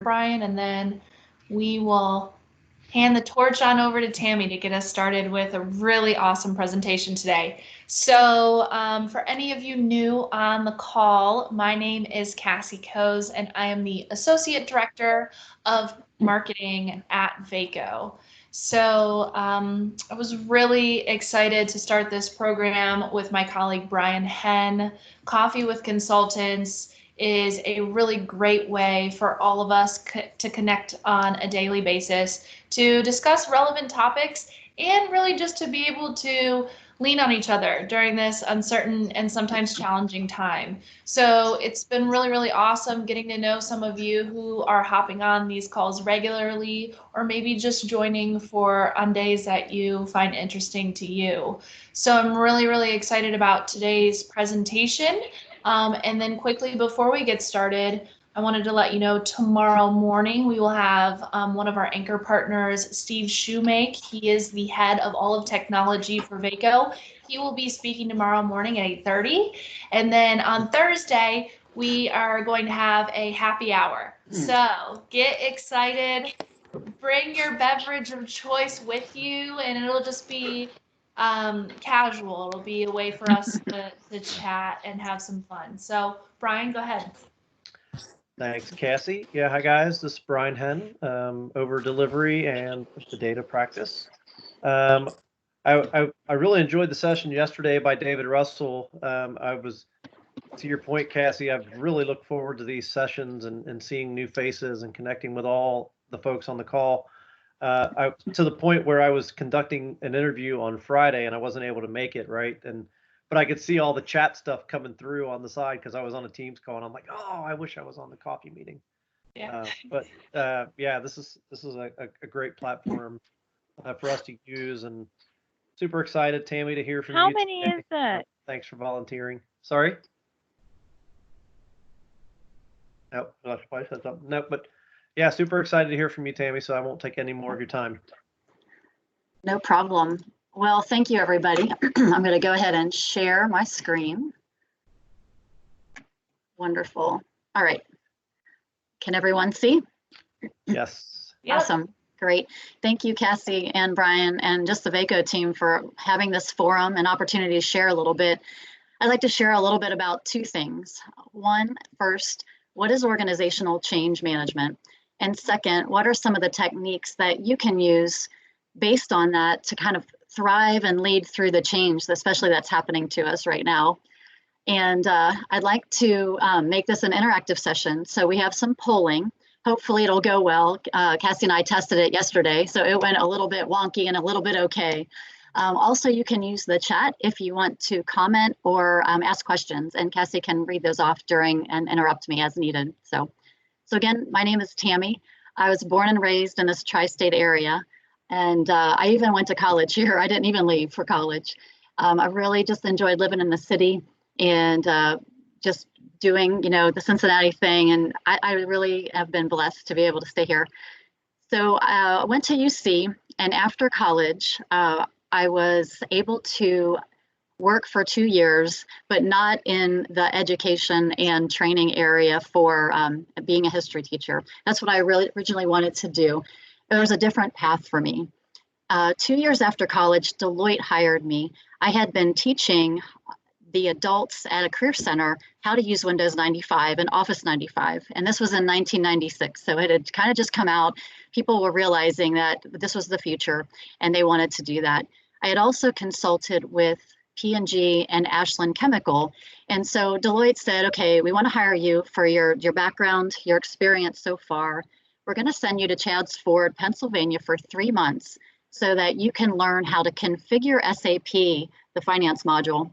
Brian, and then we will hand the torch on over to Tammy to get us started with a really awesome presentation today. So for any of you new on the call, my name is Cassie Coes, and I am the Associate Director of Marketing at Vaco. So I was really excited to start this program with my colleague Brian Henn. Coffee with Consultants is a really great way for all of us to connect on a daily basis to discuss relevant topics and really just to be able to lean on each other during this uncertain and sometimes challenging time. So it's been really, really awesome getting to know some of you who are hopping on these calls regularly, or maybe just joining on days that you find interesting to you. So I'm really, really excited about today's presentation. And then quickly before we get started, I wanted to let you know tomorrow morning we will have one of our anchor partners, Steve Shoemake. He is the head of all of technology for Vaco. He will be speaking tomorrow morning at 8:30. And then on Thursday, we are going to have a happy hour. So get excited, bring your beverage of choice with you, and it'll just be casual. It'll be a way for us to chat and have some fun. So Brian, go ahead. Thanks, Cassie. Yeah, hi guys, this is Brian Henn, over delivery and the data practice. I really enjoyed the session yesterday by David Russell. To your point, Cassie, I've really looked forward to these sessions and seeing new faces and connecting with all the folks on the call. To the point where I was conducting an interview on Friday and I wasn't able to make it, right? But I could see all the chat stuff coming through on the side because I was on a Teams call, and I'm like, oh, I wish I was on the coffee meeting. Yeah. Yeah, this is a great platform for us to use, and super excited, Tammy, to hear from you. How many is that? Thanks for volunteering. Sorry. Nope, nope, but yeah, super excited to hear from you, Tammy. So I won't take any more of your time. No problem. Well, thank you, everybody. I'm going to go ahead and share my screen. Wonderful. All right. Can everyone see? Yes. Awesome. Great. Thank you, Cassie and Brian, and just the Vaco team for having this forum and opportunity to share a little bit. I'd like to share a little bit about two things. One, first, what is organizational change management? And second, what are some of the techniques that you can use based on that to kind of thrive and lead through the change, especially that's happening to us right now? And I'd like to make this an interactive session. So we have some polling. Hopefully it'll go well. Cassie and I tested it yesterday, so it went a little bit wonky and a little bit okay. Also, you can use the chat if you want to comment or ask questions, and Cassie can read those off during and interrupt me as needed. So again, my name is Tammy. I was born and raised in this tri-state area, and I even went to college here. I didn't even leave for college. I really just enjoyed living in the city and just doing, the Cincinnati thing, and I really have been blessed to be able to stay here. So I went to UC, and after college, I was able to work for 2 years, but not in the education and training area for being a history teacher. That's what I really originally wanted to do. There was a different path for me. 2 years after college, Deloitte hired me. I had been teaching the adults at a career center how to use Windows 95 and Office 95. And this was in 1996. So it had kind of just come out. People were realizing that this was the future and they wanted to do that. I had also consulted with P&G and Ashland Chemical. And so Deloitte said, okay, we want to hire you for your background, your experience so far. We're going to send you to Chadds Ford, Pennsylvania for 3 months so that you can learn how to configure SAP, the finance module.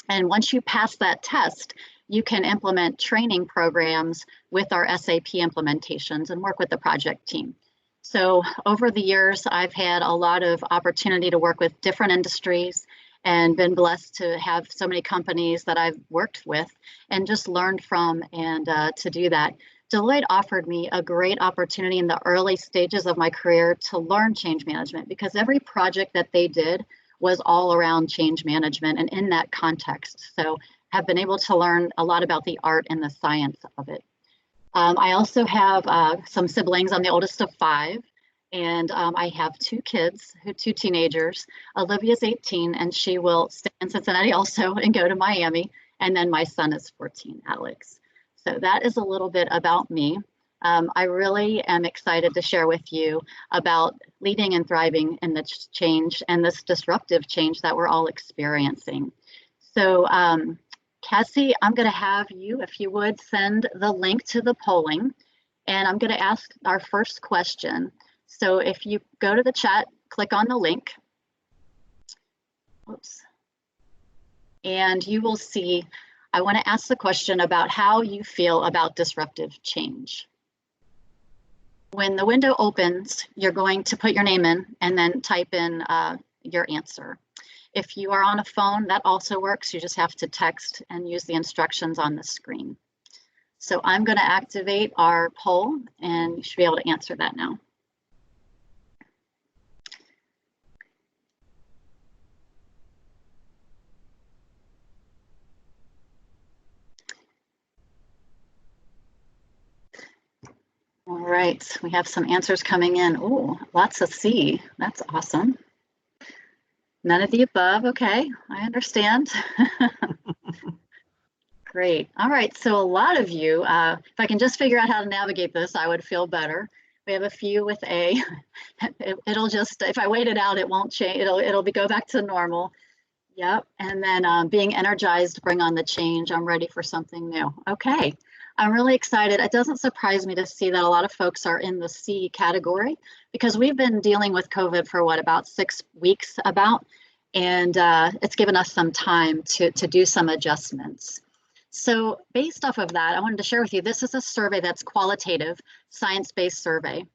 And once you pass that test, you can implement training programs with our SAP implementations and work with the project team. So over the years, I've had a lot of opportunity to work with different industries and been blessed to have so many companies that I've worked with and just learned from, and to do that. Deloitte offered me a great opportunity in the early stages of my career to learn change management, because every project that they did was all around change management and in that context. So have been able to learn a lot about the art and the science of it. I also have some siblings. I'm the oldest of five, and I have two kids, two teenagers. Olivia's 18, and she will stay in Cincinnati also and go to Miami. And then my son is 14, Alex. So that is a little bit about me. I really am excited to share with you about leading and thriving in the change and this disruptive change that we're all experiencing. So Cassie, I'm going to have you, if you would, send the link to the polling, and I'm going to ask our first question. So if you go to the chat, click on the link, oops, and you will see, I want to ask the question about how you feel about disruptive change. When the window opens, you're going to put your name in and then type in your answer. If you are on a phone, that also works. You just have to text and use the instructions on the screen. So I'm going to activate our poll, and you should be able to answer that now. All right, we have some answers coming in. Oh, lots of C. That's awesome. None of the above. Okay, I understand. Great. All right, so a lot of you, if I can just figure out how to navigate this, I would feel better. We have a few with A. It'll just, if I wait it out, it won't change. It'll go back to normal. Yep. And then being energized, bring on the change. I'm ready for something new. Okay. I'm really excited. It doesn't surprise me to see that a lot of folks are in the C category, because we've been dealing with COVID for what, about 6 weeks about, and it's given us some time to do some adjustments. So based off of that, I wanted to share with you, this is a survey that's qualitative, science-based survey.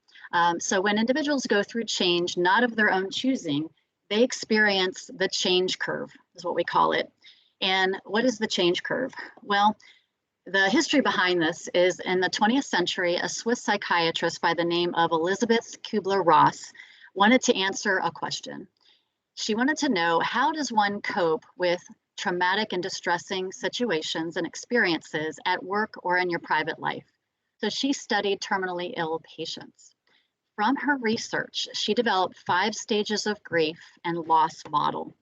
So when individuals go through change, not of their own choosing, they experience the change curve, is what we call it. And what is the change curve? Well, the history behind this is in the 20th century, a Swiss psychiatrist by the name of Elizabeth Kubler-Ross wanted to answer a question. She wanted to know, how does one cope with traumatic and distressing situations and experiences at work or in your private life? So she studied terminally ill patients. From her research, she developed 5 stages of grief and loss model.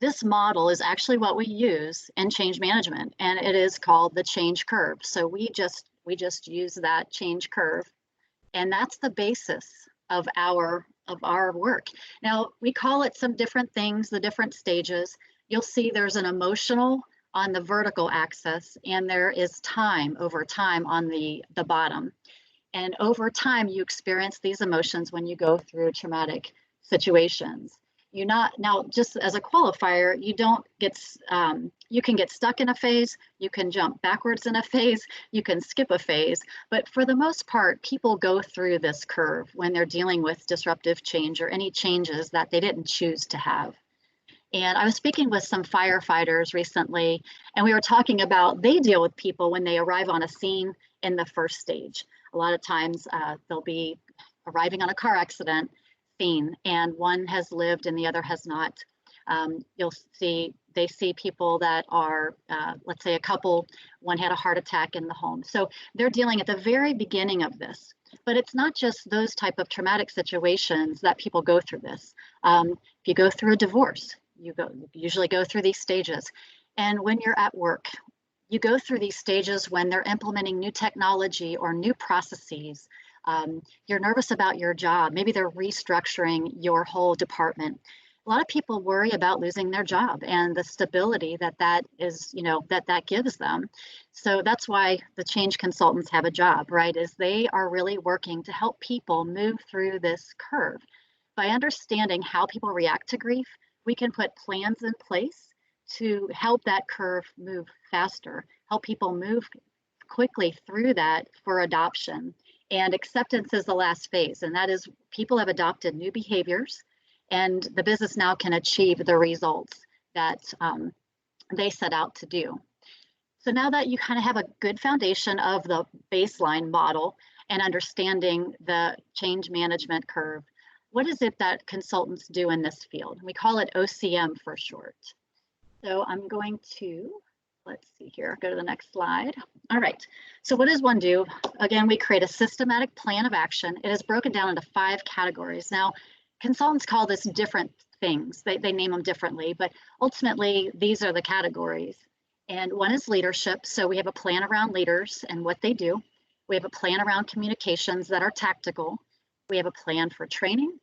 This model is actually what we use in change management, and it is called the change curve. So we just use that change curve, and that's the basis of our work. Now, we call it some different things, the different stages. You'll see there's an emotional on the vertical axis, and there is time over time on the bottom. And over time, you experience these emotions when you go through traumatic situations. Now, just as a qualifier, you don't get, you can get stuck in a phase, you can jump backwards in a phase, you can skip a phase, but for the most part, people go through this curve when they're dealing with disruptive change or any changes that they didn't choose to have. And I was speaking with some firefighters recently, and we were talking about they deal with people when they arrive on a scene in the first stage. A lot of times they'll be arriving on a car accident scene, and one has lived and the other has not. You'll see, they see people that are, let's say a couple, one had a heart attack in the home. So they're dealing at the very beginning of this. But it's not just those type of traumatic situations that people go through this. If you go through a divorce, you usually go through these stages. And when you're at work, you go through these stages when they're implementing new technology or new processes. You're nervous about your job. Maybe they're restructuring your whole department. A lot of people worry about losing their job and the stability that is, that gives them. So that's why the change consultants have a job, right? Is they are really working to help people move through this curve. By understanding how people react to grief, we can put plans in place to help that curve move faster, help people move quickly through that for adoption. And acceptance is the last phase, and that is people have adopted new behaviors, and the business now can achieve the results that they set out to do. So now that you kind of have a good foundation of the baseline model and understanding the change management curve, what is it that consultants do in this field? We call it OCM for short. So I'm going to let's see here, go to the next slide. All right, so what does one do? Again, we create a systematic plan of action. It is broken down into 5 categories. Now, consultants call this different things. They name them differently, but ultimately these are the categories. And one is leadership. So we have a plan around leaders and what they do. We have a plan around communications that are tactical. We have a plan for training.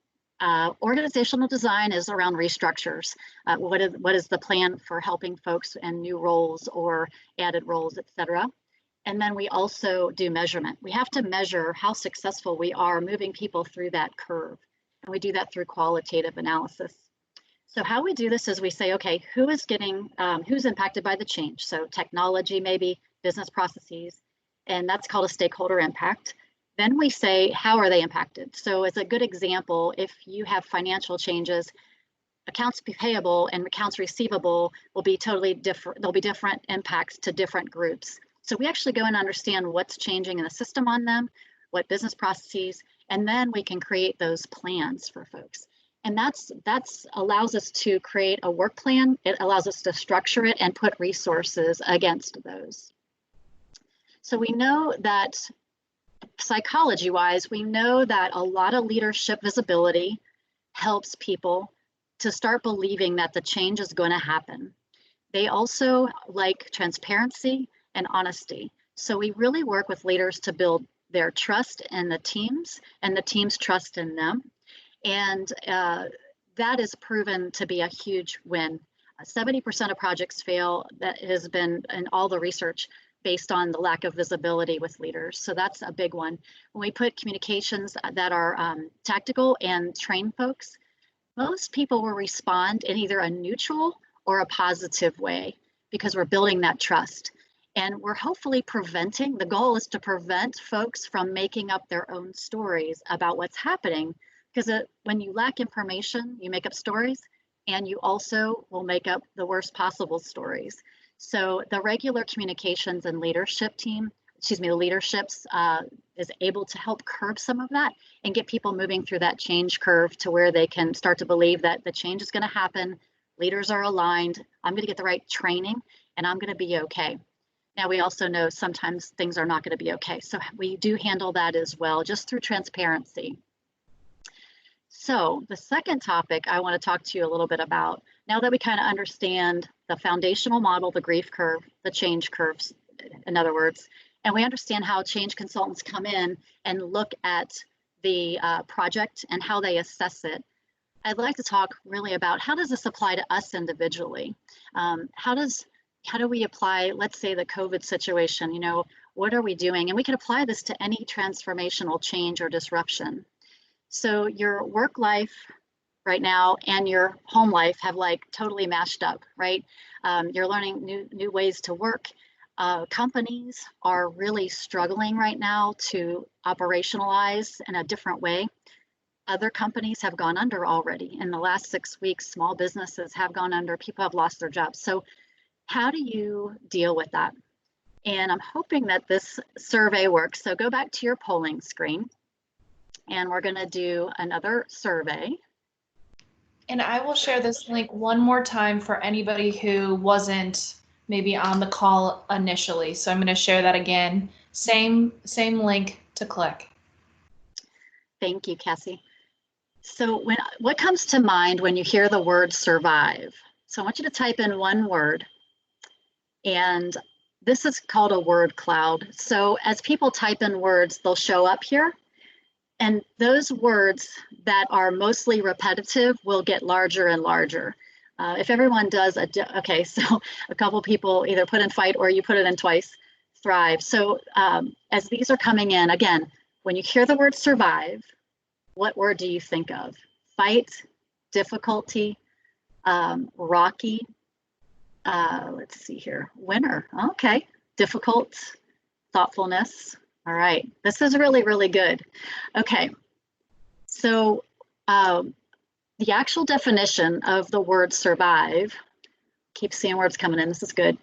Organizational design is around restructures. What is the plan for helping folks in new roles or added roles, et cetera. And then we also do measurement. We have to measure how successful we are moving people through that curve. And we do that through qualitative analysis. So how we do this is we say, okay, who's impacted by the change? So technology, maybe business processes, and that's called a stakeholder impact. Then we say, how are they impacted? So as a good example, if you have financial changes, accounts payable and accounts receivable will be totally different. There'll be different impacts to different groups. So we actually go and understand what's changing in the system on them, what business processes, and then we can create those plans for folks. And that's allows us to create a work plan. It allows us to structure it and put resources against those. So we know that psychology-wise, we know that a lot of leadership visibility helps people to start believing that the change is going to happen. They also like transparency and honesty. So we really work with leaders to build their trust in the teams and the team's trust in them. And that is proven to be a huge win. 70% of projects fail. That has been in all the research based on the lack of visibility with leaders. So that's a big one. When we put communications that are tactical and train folks, most people will respond in either a neutral or a positive way because we're building that trust. And we're hopefully preventing, the goal is to prevent folks from making up their own stories about what's happening. Because when you lack information, you make up stories, and you also will make up the worst possible stories. So the regular communications and leadership team, the leaderships is able to help curb some of that and get people moving through that change curve to where they can start to believe that the change is going to happen. Leaders are aligned. I'm going to get the right training and I'm going to be okay. Now, we also know sometimes things are not going to be okay. So we do handle that as well, just through transparency. So the second topic I want to talk to you a little bit about, now that we kind of understand the foundational model, the grief curve, the change curves, in other words, and we understand how change consultants come in and look at the project and how they assess it, I'd like to talk really about how does this apply to us individually? How do we apply, let's say, the COVID situation, what are we doing? And we can apply this to any transformational change or disruption. So your work life right now and your home life have like totally mashed up, right? You're learning new ways to work. Companies are really struggling right now to operationalize in a different way. Other companies have gone under already. In the last 6 weeks, small businesses have gone under, people have lost their jobs. So how do you deal with that? And I'm hoping that this survey works. So go back to your polling screen. And we're going to do another survey. And I will share this link one more time for anybody who wasn't maybe on the call initially. So I'm going to share that again. Same link to click. Thank you, Cassie. So what comes to mind when you hear the word survive? So I want you to type in one word. And this is called a word cloud. So as people type in words, they'll show up here. And those words that are mostly repetitive will get larger and larger. If everyone does, okay, so a couple people either put in fight or you put it in twice, thrive. So as these are coming in, again, when you hear the word survive, what word do you think of? Fight, difficulty, rocky, let's see here, winner, okay, difficult, thoughtfulness. All right, this is really, really good. Okay, so the actual definition of the word survive, keep seeing words coming in, this is good,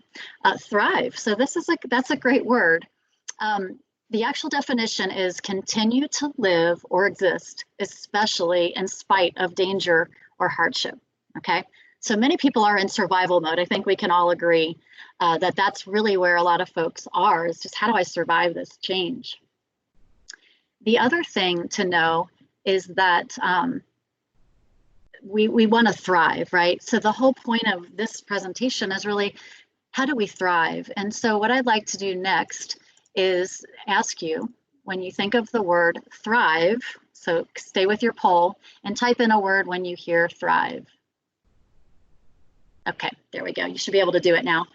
thrive. So that's a great word. The actual definition is continue to live or exist, especially in spite of danger or hardship, okay? So many people are in survival mode. I think we can all agree that that's really where a lot of folks are, is just how do I survive this change? The other thing to know is that we want to thrive, right? So the whole point of this presentation is really, how do we thrive? And so what I'd like to do next is ask you, when you think of the word thrive, so stay with your poll and type in a word when you hear thrive. Okay, there we go. You should be able to do it now.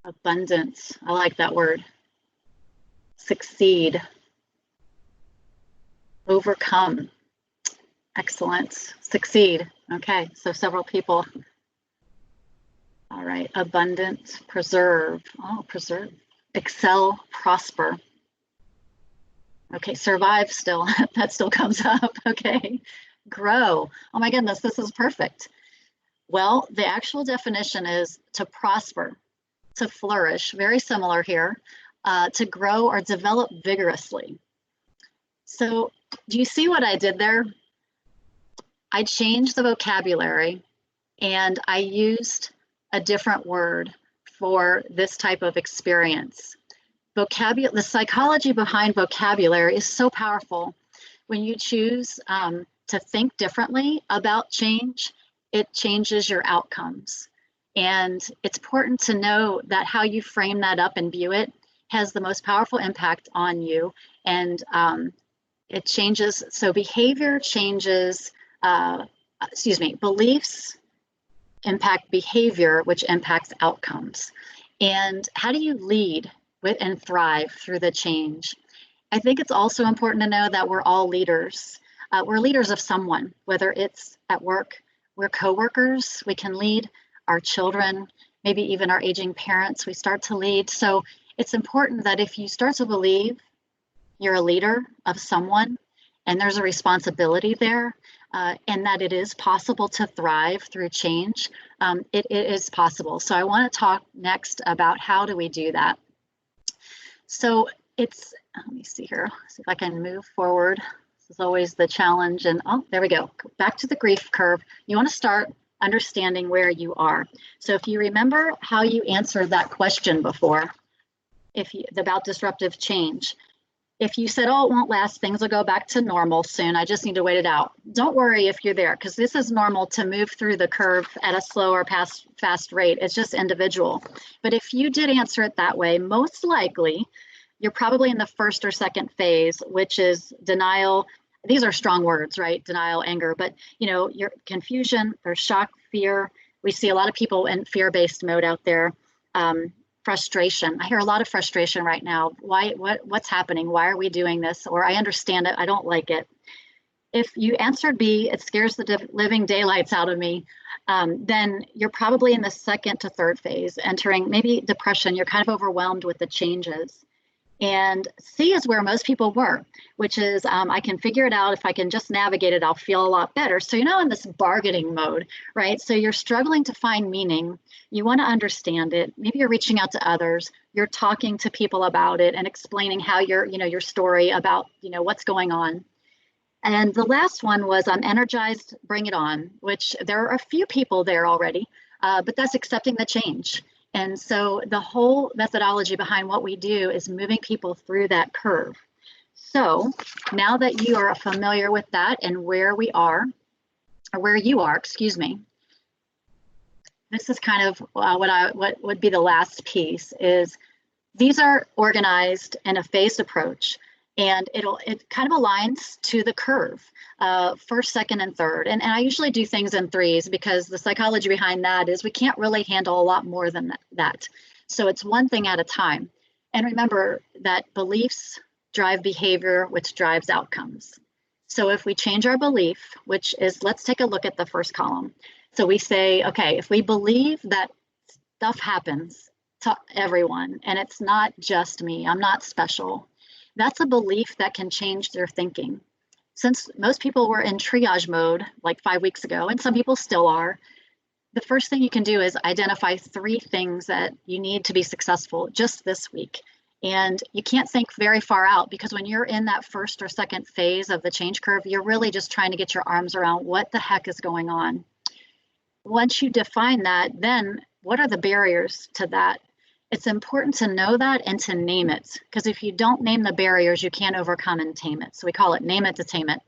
Abundance, I like that word. Succeed. Overcome. Excellent. Succeed. Okay, so several people. All right, abundant, preserve. Oh, preserve. Excel, prosper. Okay, survive still. That still comes up. Okay, grow. Oh my goodness, this is perfect. Well, the actual definition is to prosper, to flourish, very similar here, to grow or develop vigorously. So do you see what I did there? I changed the vocabulary and I used a different word for this type of experience. The psychology behind vocabulary is so powerful. When you choose to think differently about change, it changes your outcomes. And it's important to know that how you frame that up and view it has the most powerful impact on you. And it changes, so behavior changes, beliefs impact behavior, which impacts outcomes. And how do you lead with and thrive through the change? I think it's also important to know that we're all leaders. We're leaders of someone, whether it's at work, we're coworkers, we can lead our children, maybe even our aging parents, we start to lead. So it's important that if you start to believe you're a leader of someone and there's a responsibility there, and that it is possible to thrive through change, it is possible. So I want to talk next about how do we do that. So it's, let me see here, see if I can move forward. This is always the challenge. And oh, there we go. Back to the grief curve. You want to start understanding where you are. So if you remember how you answered that question before, about disruptive change, if you said, oh, it won't last, things will go back to normal soon, I just need to wait it out. Don't worry if you're there, because this is normal to move through the curve at a slower, fast rate. It's just individual. But if you did answer it that way, most likely, you're probably in the first or second phase, which is denial. These are strong words, right? Denial, anger, but your confusion, there's shock, fear. We see a lot of people in fear-based mode out there. Frustration. I hear a lot of frustration right now. What's happening? Why are we doing this? Or I understand it, I don't like it. If you answered B, it scares the living daylights out of me, then you're probably in the second to third phase, entering maybe depression. You're kind of overwhelmed with the changes. And C is where most people were, which is I can figure it out. If I can just navigate it, I'll feel a lot better. So you're now in this bargaining mode, right? So you're struggling to find meaning. You want to understand it. Maybe you're reaching out to others. You're talking to people about it and explaining how your story about, what's going on. And the last one was I'm energized, bring it on, which there are a few people there already, but that's accepting the change. And so the whole methodology behind what we do is moving people through that curve. So now that you are familiar with that and where we are, or where you are, excuse me, this is kind of what would be the last piece is these are organized in a phased approach, and it kind of aligns to the curve, first, second, and third. And I usually do things in threes because the psychology behind that is we can't really handle a lot more than that. So it's one thing at a time. And remember that beliefs drive behavior, which drives outcomes. So if we change our belief, which is, let's take a look at the first column. So we say, okay, if we believe that stuff happens to everyone and it's not just me, I'm not special, that's a belief that can change their thinking. Since most people were in triage mode like 5 weeks ago, and some people still are, the first thing you can do is identify 3 things that you need to be successful just this week. And you can't think very far out, because when you're in that first or second phase of the change curve, you're really just trying to get your arms around what the heck is going on. Once you define that, then what are the barriers to that? It's important to know that and to name it, because if you don't name the barriers, you can't overcome and tame it. So we call it name it to tame it.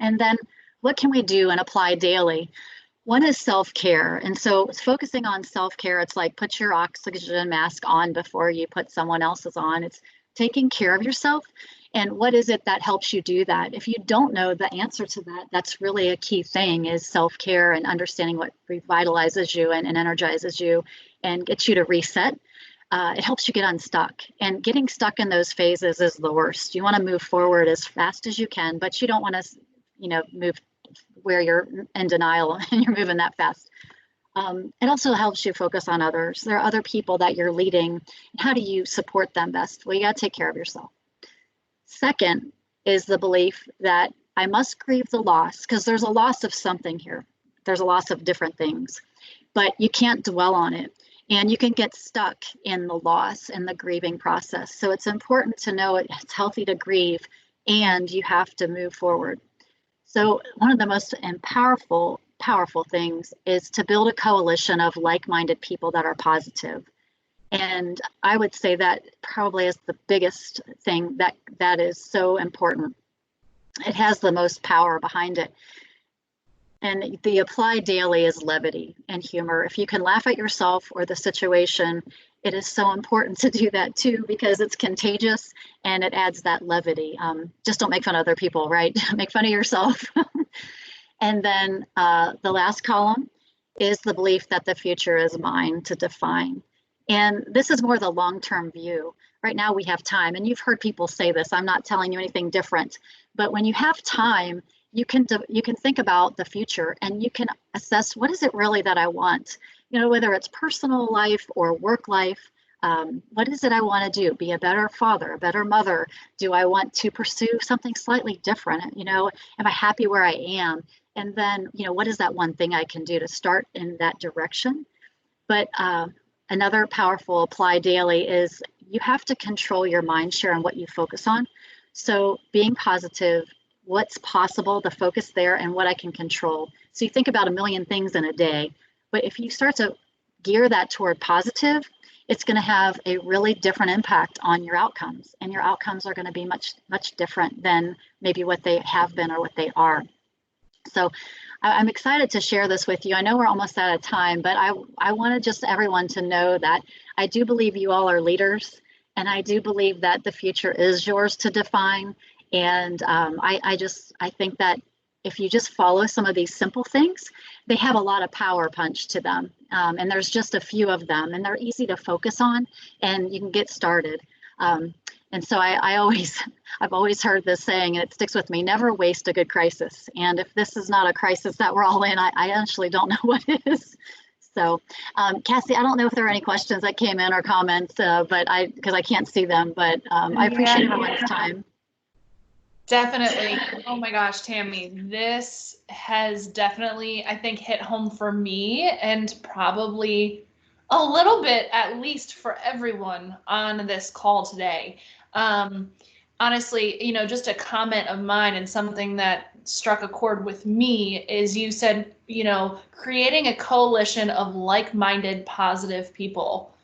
And then what can we do and apply daily? One is self-care. And so focusing on self-care, it's like put your oxygen mask on before you put someone else's on. It's taking care of yourself. And what is it that helps you do that? If you don't know the answer to that, that's really a key thing, is self-care and understanding what revitalizes you and energizes you and gets you to reset. It helps you get unstuck. And getting stuck in those phases is the worst. You want to move forward as fast as you can, but you don't want to, move where you're in denial and you're moving that fast. It also helps you focus on others. There are other people that you're leading. How do you support them best? Well, you got to take care of yourself. Second is the belief that I must grieve the loss, because there's a loss of something here. There's a loss of different things, but you can't dwell on it. And you can get stuck in the loss and the grieving process. So it's important to know it's healthy to grieve, and you have to move forward. So one of the most powerful things is to build a coalition of like-minded people that are positive. And I would say that probably is the biggest thing that is so important. It has the most power behind it. And the apply daily is levity and humor. If you can laugh at yourself or the situation, it is so important to do that too, because it's contagious and it adds that levity. Just don't make fun of other people, right? Make fun of yourself. And then the last column is the belief that the future is mine to define. And this is more the long-term view. Right now we have time, and you've heard people say this. I'm not telling you anything different, but when you have time, you can think about the future and you can assess, what is it really that I want? Whether it's personal life or work life, what is it I want to do? Be a better father, a better mother? Do I want to pursue something slightly different? Am I happy where I am? And then, what is that one thing I can do to start in that direction? But another powerful apply daily is you have to control your mind share and what you focus on. So being positive, what's possible, the focus there, and what I can control. So you think about a million things in a day, but if you start to gear that toward positive, it's going to have a really different impact on your outcomes, and your outcomes are going to be much, much different than maybe what they have been or what they are. So I'm excited to share this with you. I know we're almost out of time, but I wanted just everyone to know that I do believe you all are leaders, and I do believe that the future is yours to define. And I think that if you just follow some of these simple things, they have a lot of power punch to them. And there's just a few of them, and they're easy to focus on, and you can get started. And so I've always heard this saying, and it sticks with me: never waste a good crisis. And if this is not a crisis that we're all in, I actually don't know what is. So, Cassie, I don't know if there are any questions that came in or comments, but because I can't see them, but I appreciate everyone's time. Definitely. Oh my gosh, Tammy, this has definitely, I think, hit home for me, and probably a little bit, at least, for everyone on this call today. Honestly, just a comment of mine and something that struck a chord with me is you said, creating a coalition of like-minded, positive people.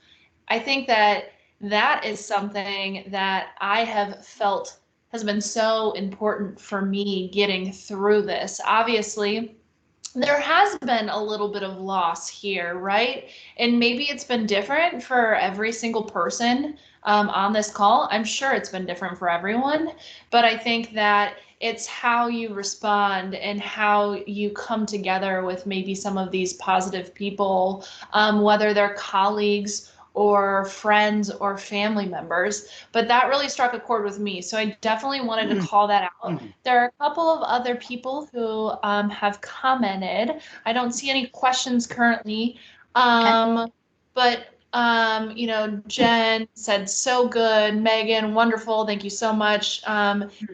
I think that is something that I have felt has been so important for me getting through this. Obviously, there has been a little bit of loss here, right? And maybe it's been different for every single person on this call. I'm sure it's been different for everyone, but I think that it's how you respond and how you come together with maybe some of these positive people, whether they're colleagues or friends or family members. But that really struck a chord with me. So I definitely wanted to call that out. There are a couple of other people who have commented. I don't see any questions currently. But Jen said, so good. Megan, wonderful. Thank you so much.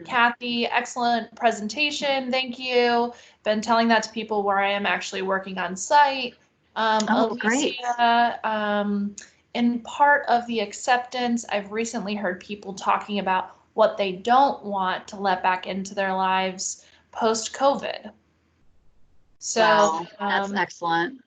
Kathy, excellent presentation. Thank you. Been telling that to people where I am actually working on site. Alicia, great. in part of the acceptance, I've recently heard people talking about what they don't want to let back into their lives post-COVID. So, Wow, that's excellent.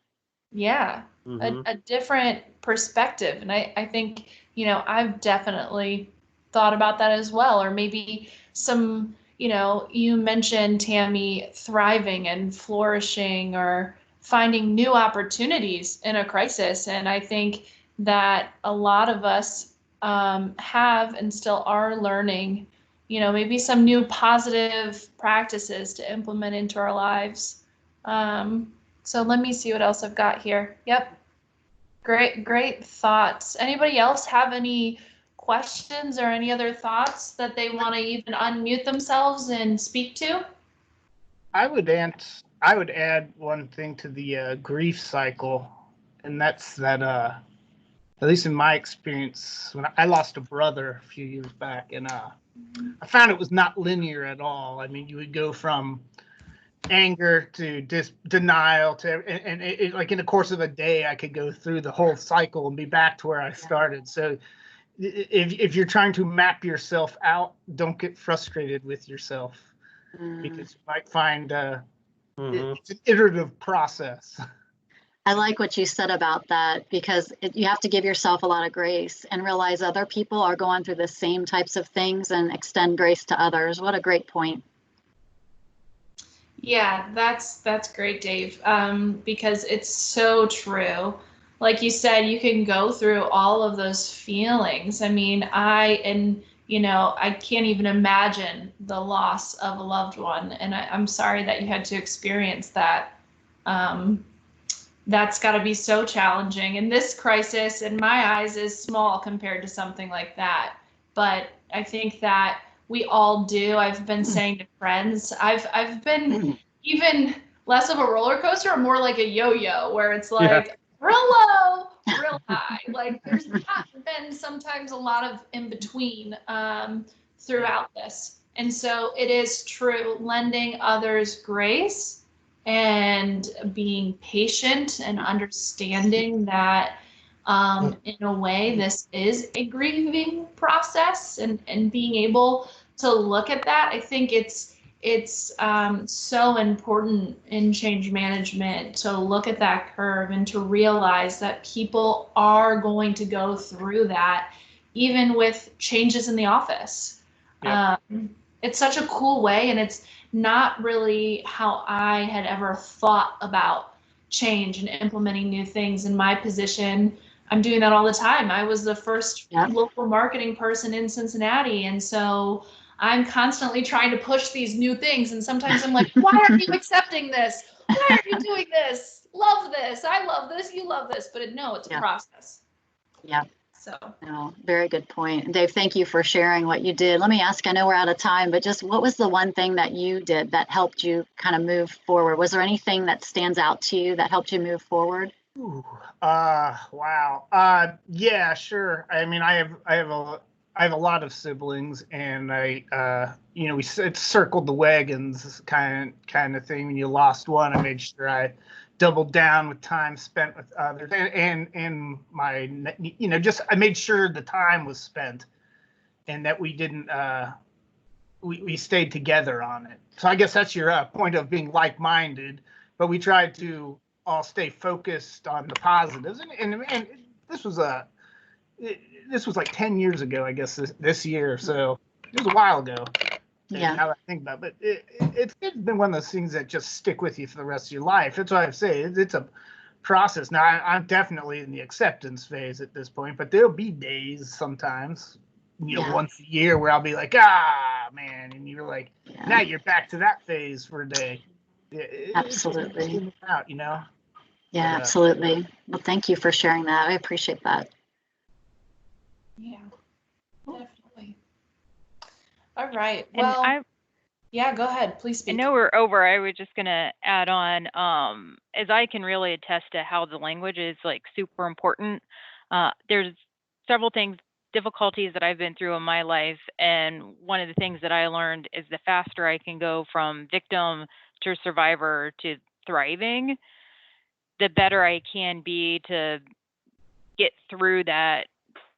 yeah, Mm-hmm. a different perspective. And I think, I've definitely thought about that as well. Or maybe some, you mentioned, Tammy, thriving and flourishing or finding new opportunities in a crisis. And I think that a lot of us have and still are learning, maybe some new positive practices to implement into our lives. So let me see what else I've got here. Yep. Great thoughts. Anybody else have any questions or any other thoughts that they want to even unmute themselves and speak to? I would add one thing to the grief cycle, and that's that at least in my experience, when I lost a brother a few years back, and I found it was not linear at all. I mean, you would go from anger to denial to, and it, like in the course of a day, I could go through the whole cycle and be back to where I started. So if you're trying to map yourself out, don't get frustrated with yourself, because you might find it's an iterative process. I like what you said about that, because you have to give yourself a lot of grace and realize other people are going through the same types of things and extend grace to others. What a great point. Yeah, that's great, Dave. Because it's so true. Like you said, you can go through all of those feelings. I mean, I can't even imagine the loss of a loved one, and I'm sorry that you had to experience that. That's got to be so challenging. And this crisis, in my eyes, is small compared to something like that. But I think that we all do. I've been saying to friends, I've been even less of a roller coaster, more like a yo-yo, where it's like real low, real high. Like there's not been sometimes a lot of in between throughout this. And so it is true, lending others grace and being patient and understanding that in a way this is a grieving process, and being able to look at that. I think it's so important in change management to look at that curve and to realize that people are going to go through that, even with changes in the office. Yep. It's such a cool way, and it's not really how I had ever thought about change and implementing new things. In my position, I'm doing that all the time. I was the first local marketing person in Cincinnati, and so I'm constantly trying to push these new things. And sometimes I'm like, why aren't you accepting this? Why are you doing this? Love this. I love this. You love this. But no, it's a process. Yeah. So. No, very good point. Dave, thank you for sharing what you did. Let me ask, I know we're out of time, but just what was the one thing that you did that helped you kind of move forward? Was there anything that stands out to you that helped you move forward? Ooh, wow. Yeah, sure. I mean, I have a lot of siblings, and we circled the wagons kind of thing. When you lost one, I made sure I doubled down with time spent with others, and my, just I made sure the time was spent, and that we didn't we stayed together on it. So I guess that's your point of being like-minded, but we tried to all stay focused on the positives, and this was like 10 years ago, I guess, this year, so it was a while ago. Yeah. Now that I think about it, it's been one of those things that just stick with you for the rest of your life. That's why I say it's a process. Now, I'm definitely in the acceptance phase at this point, but there'll be days sometimes, once a year, where I'll be like, man, and you're like, now you're back to that phase for a day. Absolutely. Out, Yeah, absolutely. Well, thank you for sharing that. I appreciate that. Yeah, definitely. All right. Well, yeah, go ahead. Please speak. I know we're over. I was just going to add on, as I can really attest to how the language is like super important. There's several difficulties that I've been through in my life. And one of the things that I learned is the faster I can go from victim to survivor to thriving, the better I can be to get through that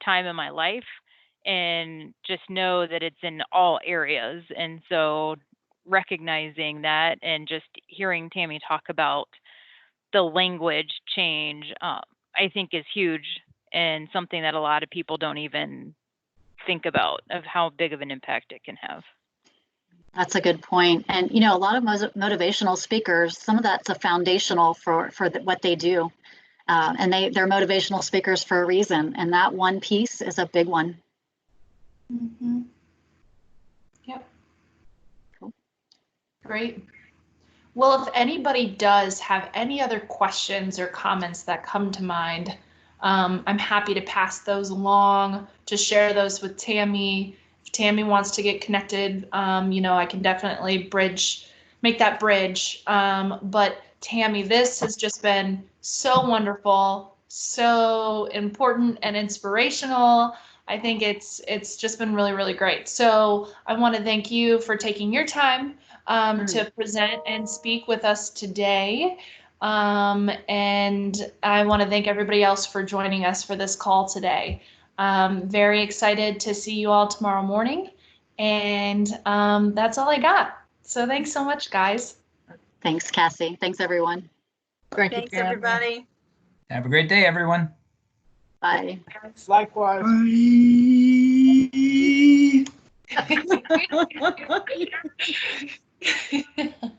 time in my life and just know that it's in all areas. And so recognizing that and just hearing Tammy talk about the language change, I think is huge and something that a lot of people don't even think about of how big of an impact it can have. That's a good point. And, you know, a lot of motivational speakers, some of that's a foundational for what they do. And they're motivational speakers for a reason. And that one piece is a big one. Mm-hmm. Yep. Cool. Great. Well, if anybody does have any other questions or comments that come to mind, I'm happy to pass those along, to share those with Tammy. If Tammy wants to get connected, you know, I can definitely make that bridge. But Tammy, this has just been so wonderful, so important and inspirational. I think it's just been really, really great. So I want to thank you for taking your time to present and speak with us today. And I want to thank everybody else for joining us for this call today. Very excited to see you all tomorrow morning. And that's all I got. So thanks so much, guys. Thanks, Cassie. Thanks, everyone. Thanks, everybody. Have a great day, everyone. Bye. Likewise. Bye.